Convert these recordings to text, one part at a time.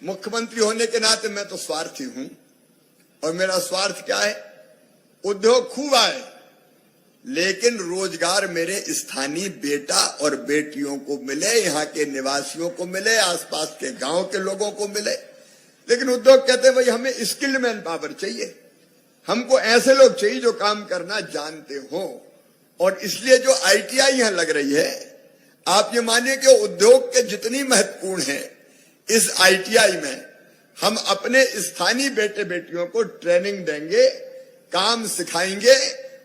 मुख्यमंत्री होने के नाते मैं तो स्वार्थी हूं, और मेरा स्वार्थ क्या है? उद्योग खूब आए, लेकिन रोजगार मेरे स्थानीय बेटा और बेटियों को मिले, यहाँ के निवासियों को मिले, आसपास के गांव के लोगों को मिले। लेकिन उद्योग कहते हैं भाई हमें स्किल्ड मैन पावर चाहिए, हमको ऐसे लोग चाहिए जो काम करना जानते हो। और इसलिए जो आईटीआई यहां लग रही है, आप ये मानिए कि उद्योग के जितनी महत्वपूर्ण है, इस आईटीआई में हम अपने स्थानीय बेटे बेटियों को ट्रेनिंग देंगे, काम सिखाएंगे,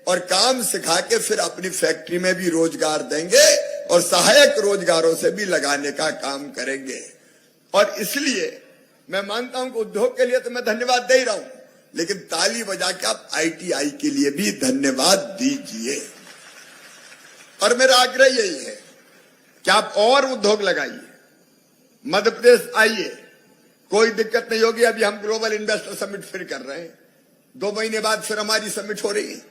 और काम सिखा के फिर अपनी फैक्ट्री में भी रोजगार देंगे और सहायक रोजगारों से भी लगाने का काम करेंगे। और इसलिए मैं मानता हूं कि उद्योग के लिए तो मैं धन्यवाद दे ही रहा हूं, लेकिन ताली बजा के आप आईटीआई के लिए भी धन्यवाद दीजिए। और मेरा आग्रह यही है कि आप और उद्योग लगाइए, मध्य प्रदेश आइए, कोई दिक्कत नहीं होगी। अभी हम ग्लोबल इन्वेस्टर समिट फिर कर रहे हैं, 2 महीने बाद फिर हमारी समिट हो रही है।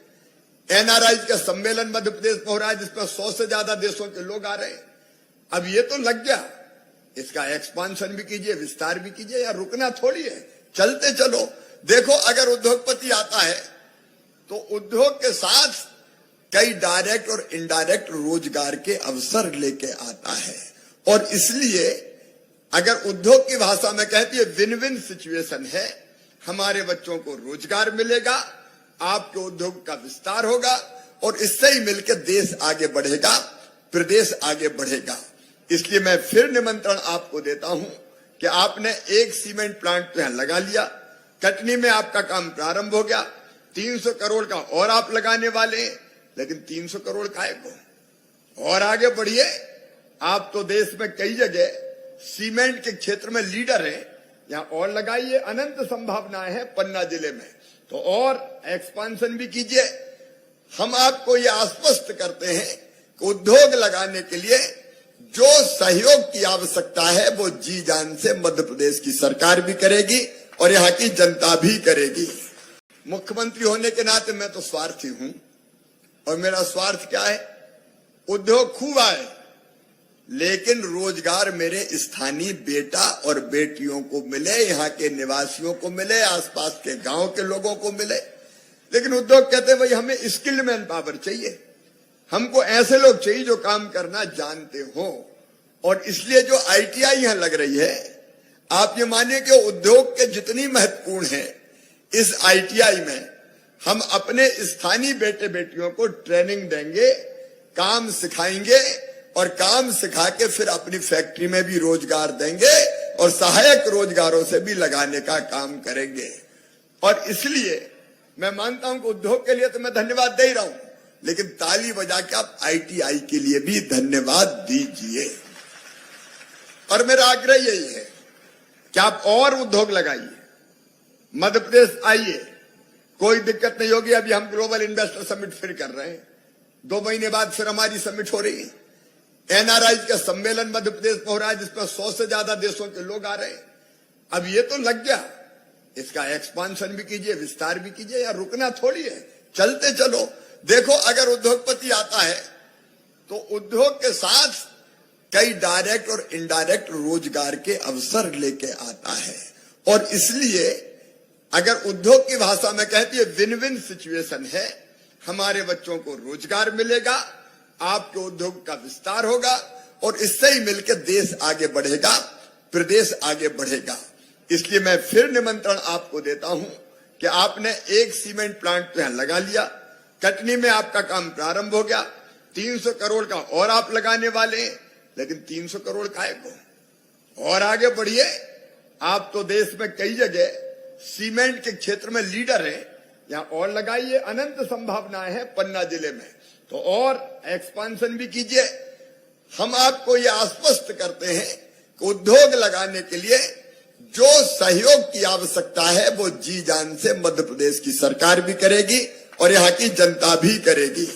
एनआरआई का सम्मेलन मध्य प्रदेश में हो रहा है, जिसमें 100 से ज्यादा देशों के लोग आ रहे हैं। अब ये तो लग गया, इसका एक्सपांशन भी कीजिए, विस्तार भी कीजिए, या रुकना थोड़ी है, चलते चलो। देखो, अगर उद्योगपति आता है तो उद्योग के साथ कई डायरेक्ट और इनडायरेक्ट रोजगार के अवसर लेके आता है। और इसलिए अगर उद्योग की भाषा में कहती है विन विन सिचुएशन है, हमारे बच्चों को रोजगार मिलेगा, आपके उद्योग का विस्तार होगा, और इससे ही मिलकर देश आगे बढ़ेगा, प्रदेश आगे बढ़ेगा। इसलिए मैं फिर निमंत्रण आपको देता हूं कि आपने एक सीमेंट प्लांट तो यहां लगा लिया, कटनी में आपका काम प्रारंभ हो गया, 300 करोड़ का और आप लगाने वाले हैं, लेकिन 300 करोड़ काहे को? और आगे बढ़िए। आप तो देश में कई जगह सीमेंट के क्षेत्र में लीडर हैं, यहां और लगाइए, अनंत संभावनाएं हैं पन्ना जिले में, तो और एक्सपांशन भी कीजिए। हम आपको ये आश्वस्त करते हैं कि उद्योग लगाने के लिए जो सहयोग की आवश्यकता है वो जी जान से मध्य प्रदेश की सरकार भी करेगी और यहाँ की जनता भी करेगी। मुख्यमंत्री होने के नाते मैं तो स्वार्थी हूं, और मेरा स्वार्थ क्या है? उद्योग खूब आए, लेकिन रोजगार मेरे स्थानीय बेटा और बेटियों को मिले, यहाँ के निवासियों को मिले, आसपास के गांव के लोगों को मिले। लेकिन उद्योग कहते हैं भाई हमें स्किल्ड मैन पावर चाहिए, हमको ऐसे लोग चाहिए जो काम करना जानते हो। और इसलिए जो आईटीआई यहां लग रही है, आप ये मानिए कि उद्योग के जितनी महत्वपूर्ण है, इस आईटीआई में हम अपने स्थानीय बेटे बेटियों को ट्रेनिंग देंगे, काम सिखाएंगे, और काम सिखा के फिर अपनी फैक्ट्री में भी रोजगार देंगे और सहायक रोजगारों से भी लगाने का काम करेंगे। और इसलिए मैं मानता हूं कि उद्योग के लिए तो मैं धन्यवाद दे ही रहा हूं, लेकिन ताली बजा के आप आईटीआई के लिए भी धन्यवाद दीजिए। और मेरा आग्रह यही है कि आप और उद्योग लगाइए, मध्य प्रदेश आइए, कोई दिक्कत नहीं होगी। अभी हम ग्लोबल इन्वेस्टर समिट फिर कर रहे हैं, 2 महीने बाद फिर हमारी समिट हो रही है। एनआरआई का सम्मेलन मध्य प्रदेश में हो रहा है, जिसमें 100 से ज्यादा देशों के लोग आ रहे हैं। अब ये तो लग गया, इसका एक्सपांशन भी कीजिए, विस्तार भी कीजिए, या रुकना थोड़ी है, चलते चलो। देखो, अगर उद्योगपति आता है तो उद्योग के साथ कई डायरेक्ट और इनडायरेक्ट रोजगार के अवसर लेके आता है। और इसलिए अगर उद्योग की भाषा में कहती है विन विन सिचुएशन है, हमारे बच्चों को रोजगार मिलेगा, आपके उद्योग का विस्तार होगा, और इससे ही मिलकर देश आगे बढ़ेगा, प्रदेश आगे बढ़ेगा। इसलिए मैं फिर निमंत्रण आपको देता हूं कि आपने एक सीमेंट प्लांट तो यहां लगा लिया, कटनी में आपका काम प्रारंभ हो गया, 300 करोड़ का और आप लगाने वाले हैं, लेकिन 300 करोड़ काहे को? और आगे बढ़िए। आप तो देश में कई जगह सीमेंट के क्षेत्र में लीडर हैं, यहां और लगाइए, अनंत संभावनाएं हैं पन्ना जिले में, तो और एक्सपांशन भी कीजिए। हम आपको ये आश्वस्त करते हैं कि उद्योग लगाने के लिए जो सहयोग की आवश्यकता है वो जी जान से मध्य प्रदेश की सरकार भी करेगी और यहाँ की जनता भी करेगी।